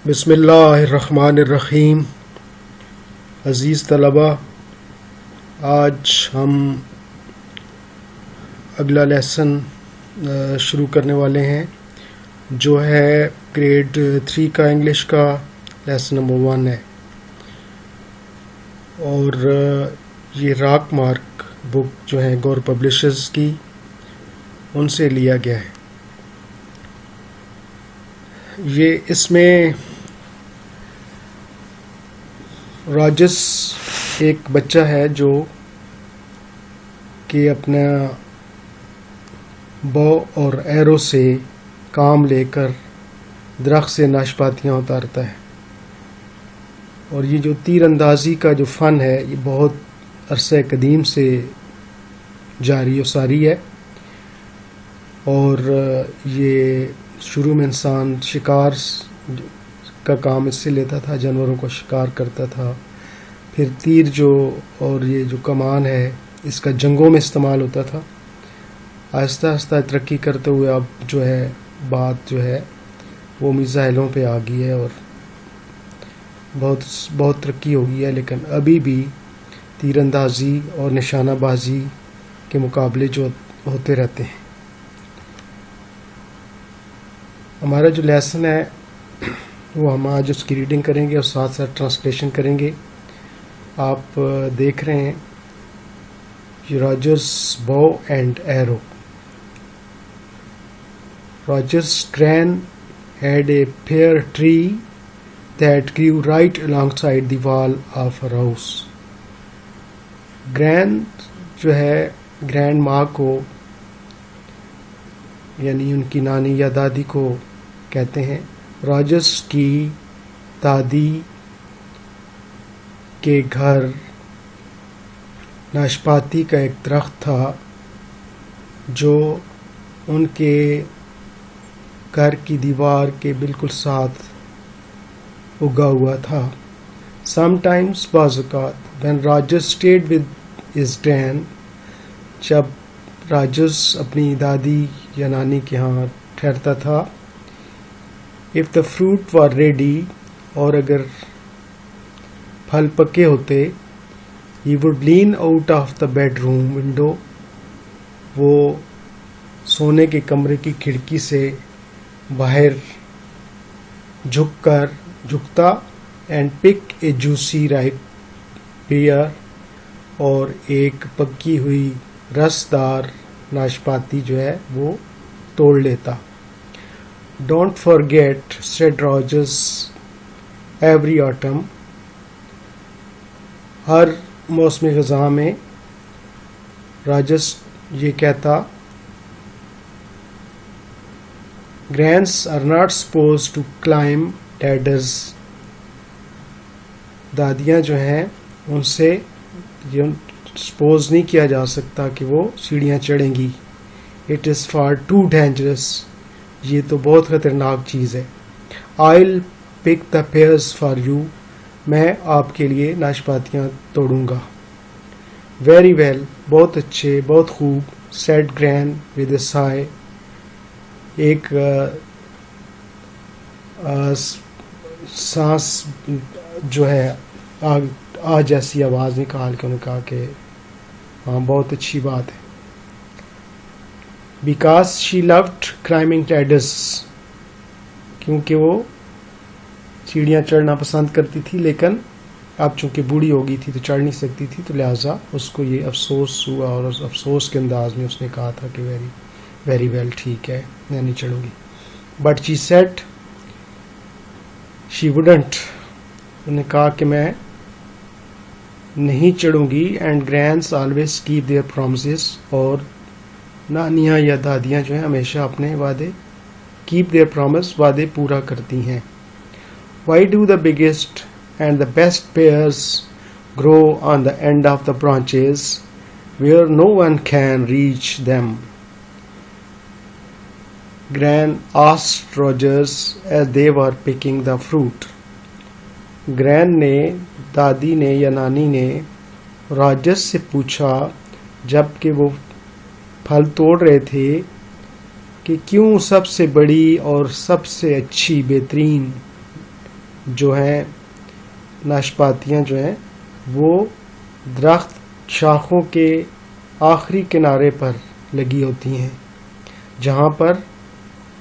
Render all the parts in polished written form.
بسم اللہ الرحمن الرحیم. عزیز طلبہ، آج ہم اگلا لیسن شروع کرنے والے ہیں جو ہے گریڈ 3 کا انگلش کا لیسن نمبر 1 ہے، اور یہ راک مارک بک جو ہے گور پبلشرز کی، ان سے لیا گیا ہے. یہ اس میں راجس ایک بچہ ہے جو کہ اپنا بو اور ایرو سے کام لے کر درخت سے ناشپاتیاں اتارتا ہے، اور یہ جو تیر اندازی کا جو فن ہے یہ بہت عرصہ قدیم سے جاری و ساری ہے. اور یہ شروع میں انسان شکار کا کام اس سے لیتا تھا، جانوروں کو شکار کرتا تھا. پھر تیر جو اور یہ جو کمان ہے اس کا جنگوں میں استعمال ہوتا تھا. آہستہ آہستہ ترقی کرتے ہوئے اب جو ہے بات جو ہے وہ میزائلوں پہ آ گئی ہے، اور بہت ترقی ہو گئی ہے. لیکن ابھی بھی تیر اندازی اور نشانہ بازی کے مقابلے جو ہوتے رہتے ہیں. ہمارا جو لیسن ہے وہ ہم آج اس کی ریڈنگ کریں گے اور ساتھ ساتھ ٹرانسلیشن کریں گے. آپ دیکھ رہے ہیں راجرز بو and arrow. Rogers green had a pear tree that grew right alongside the wall of her house. Grand جو ہے گرینڈ ماں کو یعنی ان کی نانی یا دادی کو کہتے ہیں. راجرز کی دادی کے گھر ناشپاتی کا ایک درخت تھا جو ان کے گھر کی دیوار کے بالکل ساتھ اگا ہوا تھا. Sometimes بعض اوقات when Rogers stayed with his gran، جب راجرز اپنی دادی یا نانی کے ہاں ٹھہرتا تھا. if the fruit were ready، اور اگر پھل پکے ہوتے، he would lean out of the bedroom window، وہ سونے کے کمرے کی کھڑکی سے باہر جھکتا and pick a juicy ripe pear، اور ایک پکی ہوئی رسدار ناشپاتی جو ہے وہ توڑ لیتا. Don't forget، said Rogers every autumn، ہر موسم خزاں میں راجرز یہ کہتا، Grans are not supposed to climb ladders، دادیاں جو ہیں ان سے یہ سپوز نہیں کیا جا سکتا کہ وہ سیڑھیاں چڑھیں گی. It is far too dangerous، یہ تو بہت خطرناک چیز ہے. I'll pick the pears for you، میں آپ کے لیے ناشپاتیاں توڑوں گا. Very well، بہت اچھے، بہت خوب، said Gran with a sigh، ایک سانس جو ہے آ جیسی آواز نکال کے انہوں نے کہا کہ ہاں بہت اچھی بات ہے. Because she loved climbing ladders، کیونکہ وہ سیڑھیاں چڑھنا پسند کرتی تھی، لیکن اب چونکہ بوڑھی ہو گئی تھی تو چڑھ نہیں سکتی تھی، تو لہٰذا اس کو یہ افسوس ہوا، اور اس افسوس کے انداز میں اس نے کہا تھا کہ ویری ویل، ٹھیک ہے میں نہیں چڑھوں گی. But she said she wouldn't، انہوں نے کہا کہ میں نہیں چڑھوں گی. And grans always keep their promises، اور نانیاں یا دادیاں جو ہیں ہمیشہ اپنے وعدے keep their promise، وعدے پورا کرتی ہیں. Why do the biggest and the best pears grow on the end of the branches where no one can reach them؟ Gran asked Rogers as they were picking the fruit. Gran نے، دادی نے یا نانی نے Rogers سے پوچھا جب کہ وہ پھل توڑ رہے تھے کہ کیوں سب سے بڑی اور سب سے اچھی بہترین جو ہیں ناشپاتیاں جو ہیں وہ درخت شاخوں کے آخری کنارے پر لگی ہوتی ہیں جہاں پر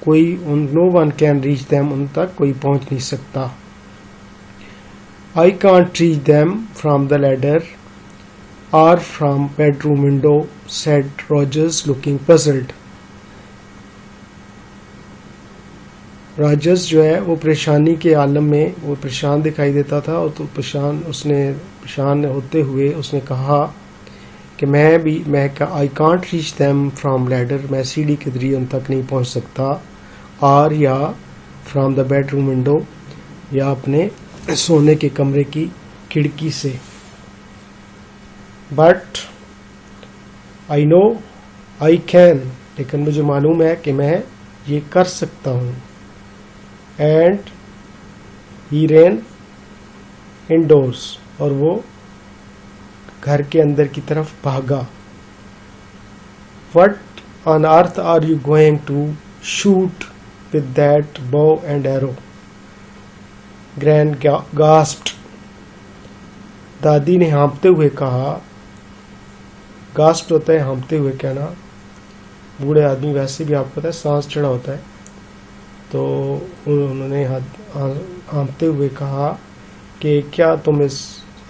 کوئی نو ون کین ریچ دیم، ان تک کوئی پہنچ نہیں سکتا. I can't reach them from the ladder or from bedroom window, said Rogers, looking puzzled. Rogers جو ہے وہ پریشانی کے عالم میں وہ پریشان دکھائی دیتا تھا، اور تو پریشان ہوتے ہوئے اس نے کہا کہ میں I can't reach them from leader, میں سیڑھی کے ذریعے ان تک نہیں پہنچ سکتا، اور یا from the bedroom window, یا اپنے سونے کے کمرے کی کھڑکی سے. But I know I can, لیکن مجھے معلوم ہے کہ میں یہ کر سکتا ہوں. اینڈ ہی رین انڈورس، اور وہ گھر کے اندر کی طرف بھاگا. What on earth are you going to shoot with that bow and arrow? Gran gasped. دادی نے ہانپتے ہوئے کہا. گاسپڈ ہوتا ہے ہانپتے ہوئے کہنا. بوڑھے آدمی ویسے بھی آپ کو پتا ہے سانس چڑھا ہوتا ہے، تو انہوں نے ہانپتے ہوئے کہا کہ کیا تم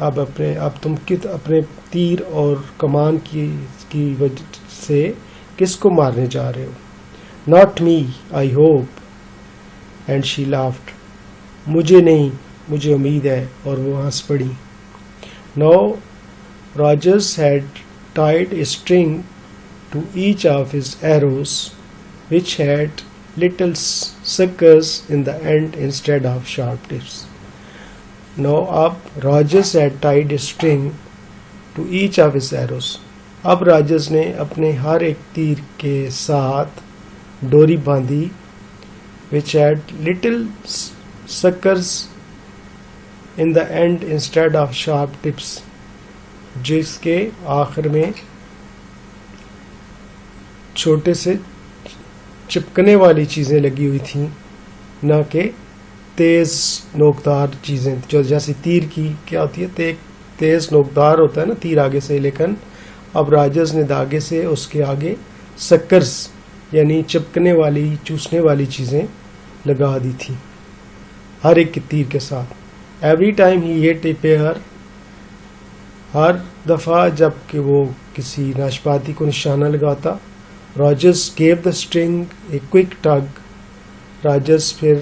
اپنے تیر اور کمان کی وجہ سے کس کو مارنے جا رہے ہو؟ Not me I hope. And she laughed. مجھے نہیں، مجھے امید ہے، اور وہ ہنس پڑی. No Rogers had tied a string to each of his arrows which had little suckers in the end instead of sharp tips. Now اب Rogers had tied a string to each of his arrows. اب Rogers نے اپنے ہر ایک تیر کے ساتھ ڈوری باندھی which had little suckers in the end instead of sharp tips, جس کے آخر میں چھوٹے سے چپکنے والی چیزیں لگی ہوئی تھیں، نہ کہ تیز نوکدار چیزیں. جو جیسے تیر کی کیا ہوتی ہے، تیز نوکدار ہوتا ہے نا تیر آگے سے، لیکن اب راجرز نے دھاگے سے اس کے آگے سکرز یعنی چپکنے والی چوسنے والی چیزیں لگا دی تھیں ہر ایک کے تیر کے ساتھ. ایوری ٹائم ہی ہٹ اے پیئر، ہر دفعہ جب کہ وہ کسی ناشپاتی کو نشانہ لگاتا. Rogers give the string a quick tug. Rogers پھر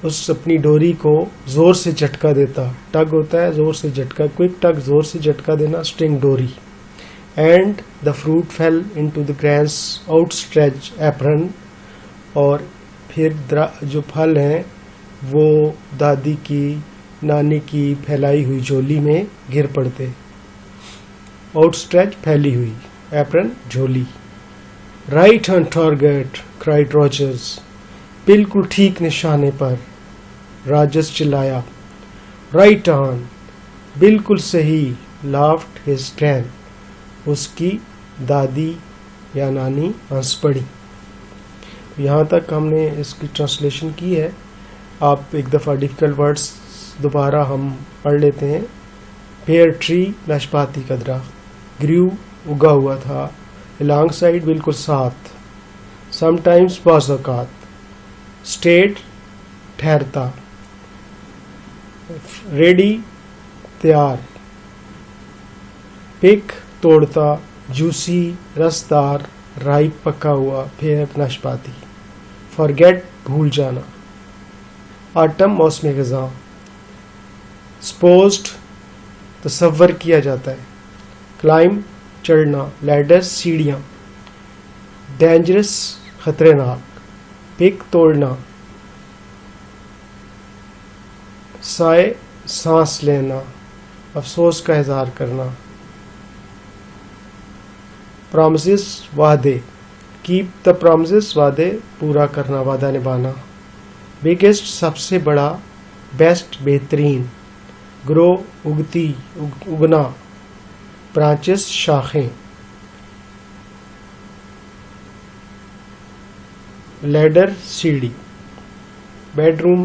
اس اپنی ڈوری کو زور سے جھٹکا دیتا. ٹگ ہوتا ہے زور سے جھٹکا، کوئک ٹگ زور سے جھٹکا دینا، اسٹرنگ ڈوری. And the fruit fell into the Gran's out stretch apron, اور پھر جو پھل ہیں وہ دادی کی نانی کی پھیلائی ہوئی جھولی میں گر پڑتے. آؤٹ اسٹریچ پھیلی ہوئی، ایپرن جھولی. رائٹ آن ٹارگیٹ کرائیڈ راجرز. بالکل ٹھیک نشانے پر، راجرز چلایا. رائٹ آن، بالکل صحیح. لافڈ ہز گرین، اس کی دادی یا نانی ہنس پڑی. یہاں تک ہم نے اس کی ٹرانسلیشن کی ہے. آپ ایک دفعہ ڈیفیکلٹ ورڈز دوبارہ ہم پڑھ لیتے ہیں. پیئر ٹری، ناشپاتی کا درخت. گریو، اگا ہوا تھا. الانگ سائڈ، بالکل ساتھ. سم ٹائمز، بعض اوقات. اسٹیٹ، ٹھہرتا. ریڈی، تیار. پک، توڑتا. جوسی، رسدار. رائپ، پکا ہوا. پھر ناشپاتی. فارگیٹ، بھول جانا. آٹم، موسم خزاں. سپوزڈ، تصور کیا جاتا ہے. کلائم، چڑھنا. لیڈر، سیڑھیاں. ڈینجرس، خطرے ناک. پک، توڑنا. سائے، سانس لینا. افسوس کا اظہار کرنا. پرامسز، وعدے. کیپ دا پرامسز، وعدے پورا کرنا، وعدہ نبھانا. بگیسٹ، سب سے بڑا. بیسٹ، بہترین. گرو، اگتی، اگنا. برانچز، شاخیں. لیڈر، سیڑھی. Bedroom,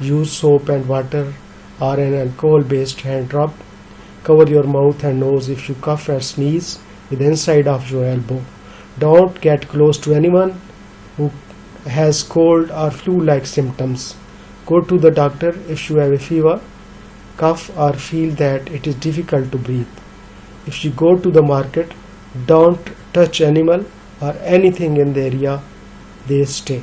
use soap and water or an alcohol based hand rub, cover your mouth and nose if you cough or sneeze with the inside of your elbow, don't get close to anyone who has cold or flu like symptoms, go to the doctor if you have a fever, cough or feel that it is difficult to breathe, if you go to the market don't touch animal or anything in the area they stay।